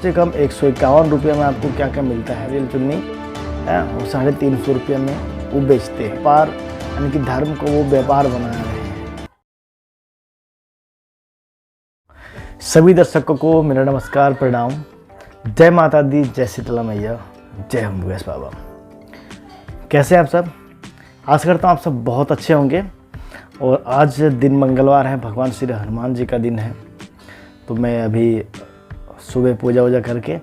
से कम 151 रुपये में आपको क्या क्या मिलता है नारियल चुन्नी है, और 350 रुपये में वो बेचते हैं। व्यापार यानी कि धर्म को वो व्यापार बना रहे हैं। सभी दर्शकों को मेरा नमस्कार, प्रणाम, जय माता दी, जय शीतला मैया, जय मुगेश बाबा। कैसे हैं आप सब? आशा करता हूँ आप सब बहुत अच्छे होंगे। और आज दिन मंगलवार है, भगवान श्री हनुमान जी का दिन है। तो मैं अभी सुबह पूजा वूजा करके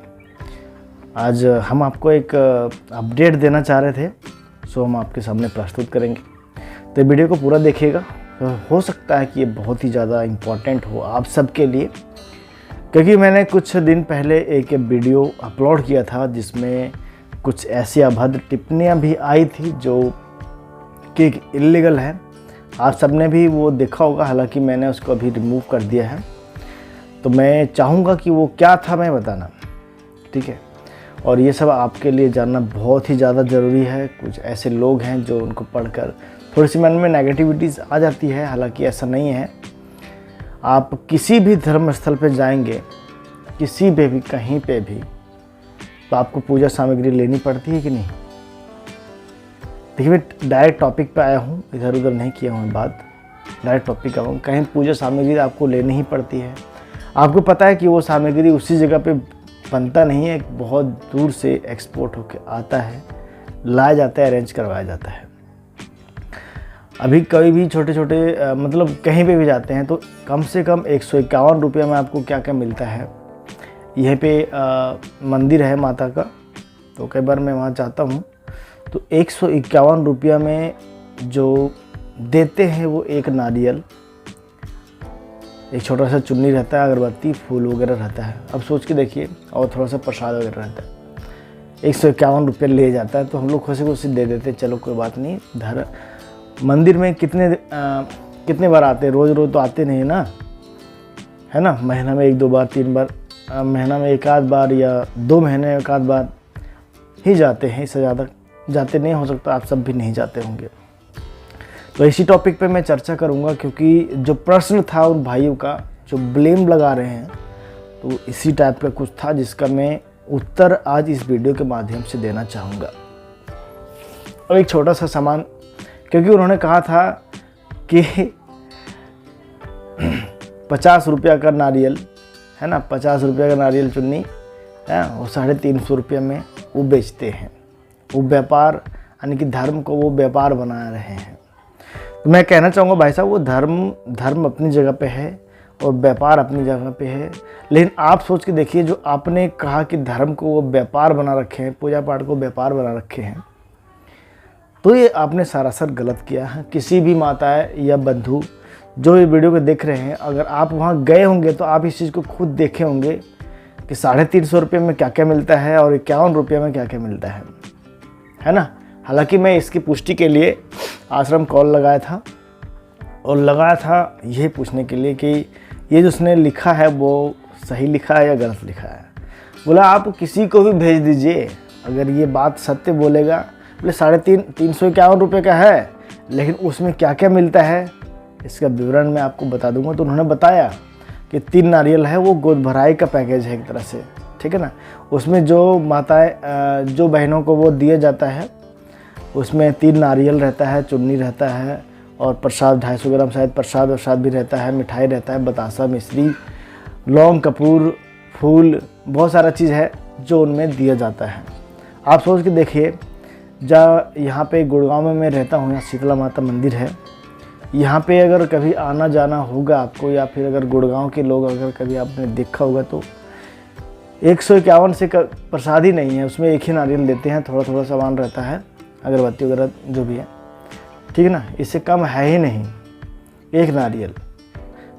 आज हम आपको एक अपडेट देना चाह रहे थे, सो हम आपके सामने प्रस्तुत करेंगे। तो वीडियो को पूरा देखिएगा। तो हो सकता है कि ये बहुत ही ज़्यादा इम्पोर्टेंट हो आप सबके लिए, क्योंकि मैंने कुछ दिन पहले एक वीडियो अपलोड किया था जिसमें कुछ ऐसी अभद्र टिप्पणियाँ भी आई थी जो कि इल्लीगल है। आप सबने भी वो देखा होगा, हालांकि मैंने उसको अभी रिमूव कर दिया है। तो मैं चाहूँगा कि वो क्या था मैं बताना, ठीक है। और ये सब आपके लिए जानना बहुत ही ज़्यादा ज़रूरी है। कुछ ऐसे लोग हैं जो उनको पढ़कर थोड़ी सी मन में नेगेटिविटीज़ आ जाती है, हालांकि ऐसा नहीं है। आप किसी भी धर्म स्थल पे जाएंगे, किसी पे भी कहीं पे भी, तो आपको पूजा सामग्री लेनी पड़ती है कि नहीं। देखिए, मैं डायरेक्ट टॉपिक पे आया हूँ, इधर उधर नहीं किया हूँ बात, डायरेक्ट टॉपिक आया हूँ। कहीं पूजा सामग्री आपको लेनी ही पड़ती है। आपको पता है कि वो सामग्री उसी जगह पे बनता नहीं है, बहुत दूर से एक्सपोर्ट होकर आता है, लाया जाता है, अरेंज करवाया जाता है। अभी कभी भी छोटे छोटे मतलब कहीं पे भी जाते हैं तो कम से कम 151 रुपये में आपको क्या क्या मिलता है। यहीं पे मंदिर है माता का, तो कई बार मैं वहाँ जाता हूँ। तो 151 रुपये में जो देते हैं वो एक नारियल, एक छोटा सा चुन्नी रहता है, अगरबत्ती, फूल वगैरह रहता है। अब सोच के देखिए, और थोड़ा सा प्रसाद वगैरह रहता है। 151 रुपये ले जाता है, तो हम लोग खुशी खुशी दे देते हैं, चलो कोई बात नहीं। मंदिर में कितने बार आते हैं? रोज़ रोज़ तो आते नहीं ना, है ना। महीना में 1-2 बार, 3 बार, महीना में 1 आध बार या 2 महीने में 1 आध बार ही जाते हैं, इससे ज़्यादा जाते नहीं। हो सकता आप सब भी नहीं जाते होंगे। तो इसी टॉपिक पे मैं चर्चा करूंगा, क्योंकि जो प्रश्न था उन भाइयों का जो ब्लेम लगा रहे हैं, तो इसी टाइप का कुछ था जिसका मैं उत्तर आज इस वीडियो के माध्यम से देना चाहूँगा। और एक छोटा सा सामान, क्योंकि उन्होंने कहा था कि 50 रुपया का नारियल है ना, 50 रुपया का नारियल चुन्नी है, वो 350 रुपये में वो बेचते हैं। वो व्यापार यानी कि धर्म को वो व्यापार बना रहे हैं। तो मैं कहना चाहूँगा भाई साहब, वो धर्म अपनी जगह पे है और व्यापार अपनी जगह पे है। लेकिन आप सोच के देखिए, जो आपने कहा कि धर्म को वो व्यापार बना रखे हैं, पूजा पाठ को व्यापार बना रखे हैं, तो ये आपने सरासर गलत किया है। किसी भी माताएं या बंधु जो ये वीडियो को देख रहे हैं, अगर आप वहाँ गए होंगे तो आप इस चीज़ को खुद देखे होंगे कि 350 रुपये में क्या क्या मिलता है और 51 रुपये में क्या क्या मिलता है ना। हालांकि मैं इसकी पुष्टि के लिए आश्रम कॉल लगाया था, और लगाया था ये पूछने के लिए कि ये जो उसने लिखा है वो सही लिखा है या गलत लिखा है। बोला आप किसी को भी भेज दीजिए, अगर ये बात सत्य बोलेगा। बोले 351 रुपये का है, लेकिन उसमें क्या क्या मिलता है इसका विवरण मैं आपको बता दूंगा। तो उन्होंने बताया कि 3 नारियल है, वो गोद भराई का पैकेज है एक तरह से, ठीक है ना। उसमें जो माताएं जो बहनों को वो दिया जाता है, उसमें 3 नारियल रहता है, चुन्नी रहता है, और प्रसाद 250 ग्राम शायद प्रसाद भी रहता है, मिठाई रहता है, बतासा, मिश्री, लौंग, कपूर, फूल, बहुत सारा चीज़ है जो उनमें दिया जाता है। आप सोच के देखिए, यहाँ पे गुड़गांव में मैं रहता हूँ, यहाँ शीतला माता मंदिर है। यहाँ पे अगर कभी आना जाना होगा आपको, या फिर अगर गुड़गांव के लोग अगर कभी आपने देखा होगा, तो 151 से प्रसाद ही नहीं है, उसमें एक ही नारियल देते हैं, थोड़ा थोड़ा सामान रहता है, अगरबत्ती वगैरह जो भी है, ठीक है ना। इससे कम है ही नहीं एक नारियल।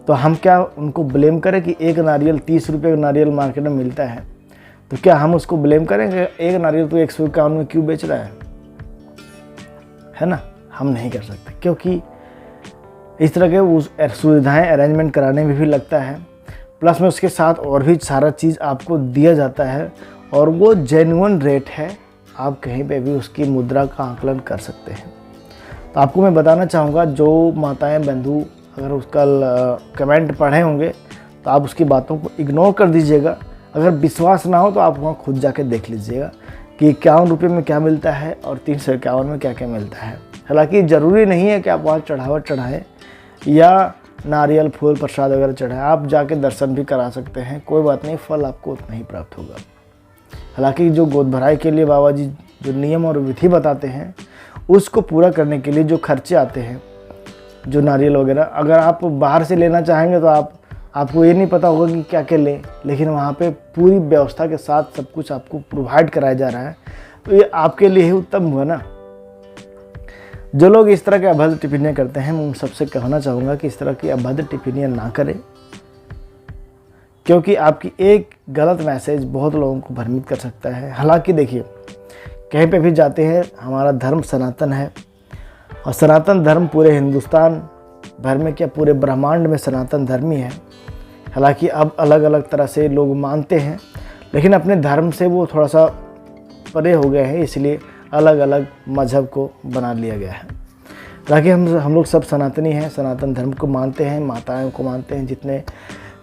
तो हम क्या उनको ब्लेम करें कि एक नारियल 30 रुपये का नारियल मार्केट में मिलता है, तो क्या हम उसको ब्लेम करेंगे एक नारियल तो 151 में क्यों बेच रहा है ना। हम नहीं कर सकते, क्योंकि इस तरह के उस सुविधाएँ अरेंजमेंट कराने में भी लगता है, प्लस में उसके साथ और भी सारा चीज़ आपको दिया जाता है, और वो जेन्युइन रेट है। आप कहीं पे भी उसकी मुद्रा का आकलन कर सकते हैं। तो आपको मैं बताना चाहूँगा, जो माताएं बंधु अगर उसका कमेंट पढ़े होंगे तो आप उसकी बातों को इग्नोर कर दीजिएगा। अगर विश्वास ना हो तो आप वहाँ खुद जाके देख लीजिएगा कि 51 रुपये में क्या मिलता है और 351 में क्या क्या मिलता है। हालांकि ज़रूरी नहीं है कि आप वहाँ चढ़ावा चढ़ाएँ या नारियल फूल प्रसाद वगैरह चढ़ाएँ, आप जाके दर्शन भी करा सकते हैं, कोई बात नहीं, फल आपको उतना ही प्राप्त होगा। हालांकि जो गोद भराई के लिए बाबा जी जो नियम और विधि बताते हैं उसको पूरा करने के लिए जो खर्चे आते हैं, जो नारियल वगैरह, अगर आप बाहर से लेना चाहेंगे तो आपको ये नहीं पता होगा कि क्या क्या लें, लेकिन वहाँ पे पूरी व्यवस्था के साथ सब कुछ आपको प्रोवाइड कराया जा रहा है, तो ये आपके लिए ही उत्तम हुआ ना। जो लोग इस तरह के अभद्र टिप्पणियाँ करते हैं, मैं उन सबसे कहना चाहूँगा कि इस तरह की अभद्र टिप्पणियाँ ना करें, क्योंकि आपकी एक गलत मैसेज बहुत लोगों को भ्रमित कर सकता है। हालांकि देखिए, कहीं पे भी जाते हैं हमारा धर्म सनातन है, और सनातन धर्म पूरे हिंदुस्तान भर में क्या पूरे ब्रह्मांड में सनातन धर्म ही है। हालांकि अब अलग अलग तरह से लोग मानते हैं, लेकिन अपने धर्म से वो थोड़ा सा परे हो गए हैं, इसलिए अलग अलग मजहब को बना लिया गया है। हालांकि हम लोग सब सनातनी हैं, सनातन धर्म को मानते हैं, माताओं को मानते हैं, जितने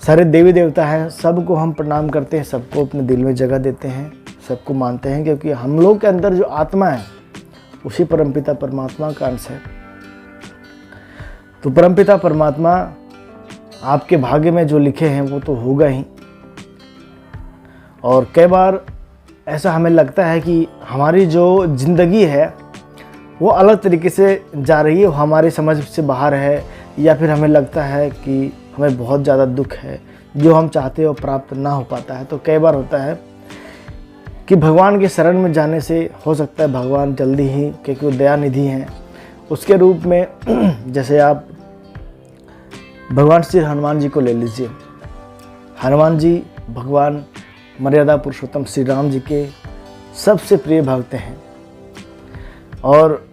सारे देवी देवता हैं सबको हम प्रणाम करते हैं, सबको अपने दिल में जगह देते हैं, सबको मानते हैं, क्योंकि हम लोग के अंदर जो आत्मा है उसी परमपिता परमात्मा का अंश है। तो परमपिता परमात्मा आपके भाग्य में जो लिखे हैं वो तो होगा ही। और कई बार ऐसा हमें लगता है कि हमारी जो ज़िंदगी है वो अलग तरीके से जा रही है, वो हमारी समझ से बाहर है, या फिर हमें लगता है कि हमें बहुत ज़्यादा दुख है, जो हम चाहते हैं वो प्राप्त ना हो पाता है। तो कई बार होता है कि भगवान के शरण में जाने से हो सकता है भगवान जल्दी ही, क्योंकि वो दयानिधि हैं, उसके रूप में जैसे आप भगवान श्री हनुमान जी को ले लीजिए। हनुमान जी भगवान मर्यादा पुरुषोत्तम श्री राम जी के सबसे प्रिय भक्त हैं, और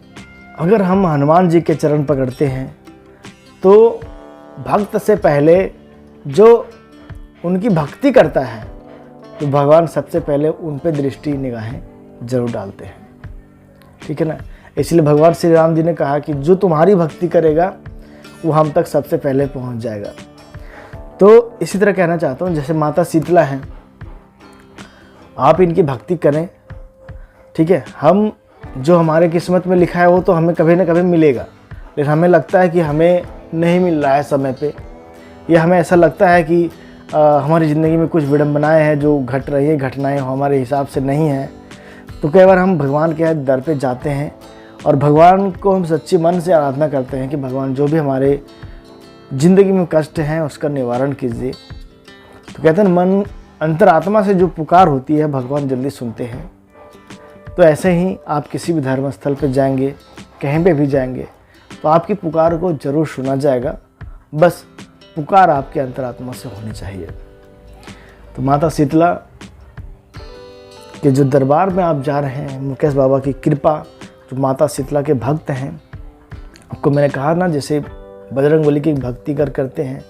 अगर हम हनुमान जी के चरण पकड़ते हैं तो भक्त से पहले जो उनकी भक्ति करता है तो भगवान सबसे पहले उन पे दृष्टि निगाहें जरूर डालते हैं, ठीक है ना। इसलिए भगवान श्री राम जी ने कहा कि जो तुम्हारी भक्ति करेगा वो हम तक सबसे पहले पहुंच जाएगा। तो इसी तरह कहना चाहता हूँ, जैसे माता शीतला हैं, आप इनकी भक्ति करें, ठीक है। हम जो हमारे किस्मत में लिखा है वो तो हमें कभी ना कभी मिलेगा, लेकिन हमें लगता है कि हमें नहीं मिल रहा है समय पे, या हमें ऐसा लगता है कि हमारी ज़िंदगी में कुछ विडंबनाएं हैं जो घट रही है, घटनाएं हमारे हिसाब से नहीं हैं। तो कई बार हम भगवान के दर पे जाते हैं और भगवान को हम सच्ची मन से आराधना करते हैं कि भगवान जो भी हमारे ज़िंदगी में कष्ट हैं उसका निवारण कीजिए। तो कहते हैं मन अंतरात्मा से जो पुकार होती है भगवान जल्दी सुनते हैं। तो ऐसे ही आप किसी भी धर्म स्थल पर जाएंगे, कहीं पे भी जाएंगे, तो आपकी पुकार को ज़रूर सुना जाएगा, बस पुकार आपके अंतरात्मा से होनी चाहिए। तो माता शीतला के जो दरबार में आप जा रहे हैं, मुकेश बाबा की कृपा, जो माता शीतला के भक्त हैं, आपको मैंने कहा ना, जैसे बजरंगबली की भक्ति करते हैं,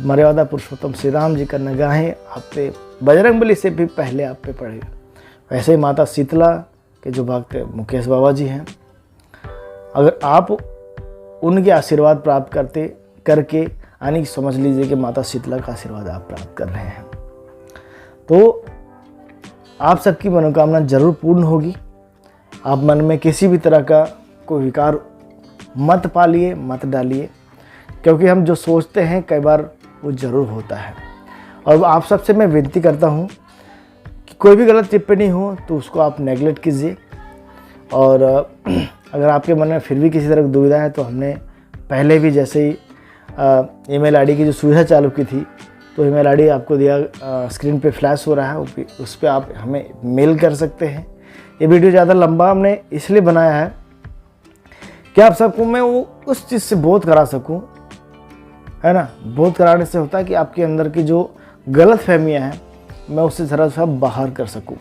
मर्यादा पुरुषोत्तम श्री राम जी का निगाहें आप पे बजरंगबली से भी पहले आप पे पड़ेगा, वैसे ही माता शीतला के जो भक्त मुकेश बाबा जी हैं, अगर आप उनके आशीर्वाद प्राप्त करके यानी समझ लीजिए कि माता शीतला का आशीर्वाद आप प्राप्त कर रहे हैं, तो आप सबकी मनोकामना जरूर पूर्ण होगी। आप मन में किसी भी तरह का कोई विकार मत पालिए, मत डालिए, क्योंकि हम जो सोचते हैं कई बार वो ज़रूर होता है। और आप सबसे मैं विनती करता हूँ कि कोई भी गलत टिप्पणी हो तो उसको आप नेगलेक्ट कीजिए, और अगर आपके मन में फिर भी किसी तरह की दुविधा है तो हमने पहले भी जैसे ही ईमेल आईडी की जो सुविधा चालू की थी, तो ईमेल आईडी आपको दिया, स्क्रीन पे फ्लैश हो रहा है, उस पर आप हमें मेल कर सकते हैं। ये वीडियो ज़्यादा लंबा हमने इसलिए बनाया है कि आप सबको मैं वो उस चीज़ से बोध करा सकूं, है ना। बोध कराने से होता है कि आपके अंदर की जो गलत फहमियाँ हैं मैं उससे ज़रा सा बाहर कर सकूं।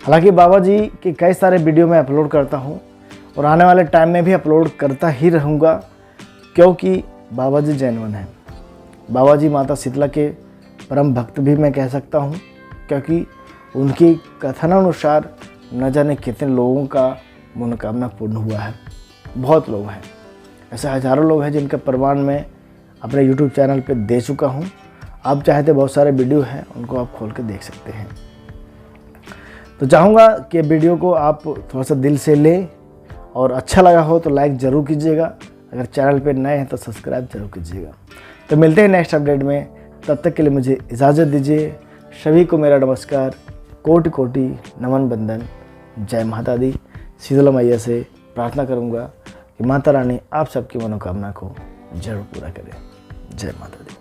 हालांकि बाबा जी के कई सारे वीडियो मैं अपलोड करता हूं और आने वाले टाइम में भी अपलोड करता ही रहूँगा, क्योंकि बाबा जी जेन्युइन हैं। बाबा जी माता शीतला के परम भक्त भी मैं कह सकता हूँ, क्योंकि उनकी कथनानुसार न जाने कितने लोगों का मनोकामना पूर्ण हुआ है। बहुत लोग हैं, ऐसे हज़ारों लोग हैं जिनका प्रमाण मैं अपने YouTube चैनल पे दे चुका हूँ, आप चाहे तो बहुत सारे वीडियो हैं, उनको आप खोल के देख सकते हैं। तो चाहूँगा कि वीडियो को आप थोड़ा सा दिल से लें और अच्छा लगा हो तो लाइक ज़रूर कीजिएगा। अगर चैनल पे नए हैं तो सब्सक्राइब जरूर कीजिएगा। तो मिलते हैं नेक्स्ट अपडेट में, तब तक के लिए मुझे इजाज़त दीजिए। सभी को मेरा नमस्कार, कोटि कोटि नमन बंदन। जय माता दी। शीतला मैया से प्रार्थना करूँगा कि माता रानी आप सबकी मनोकामना को जरूर पूरा करें। जय माता दी।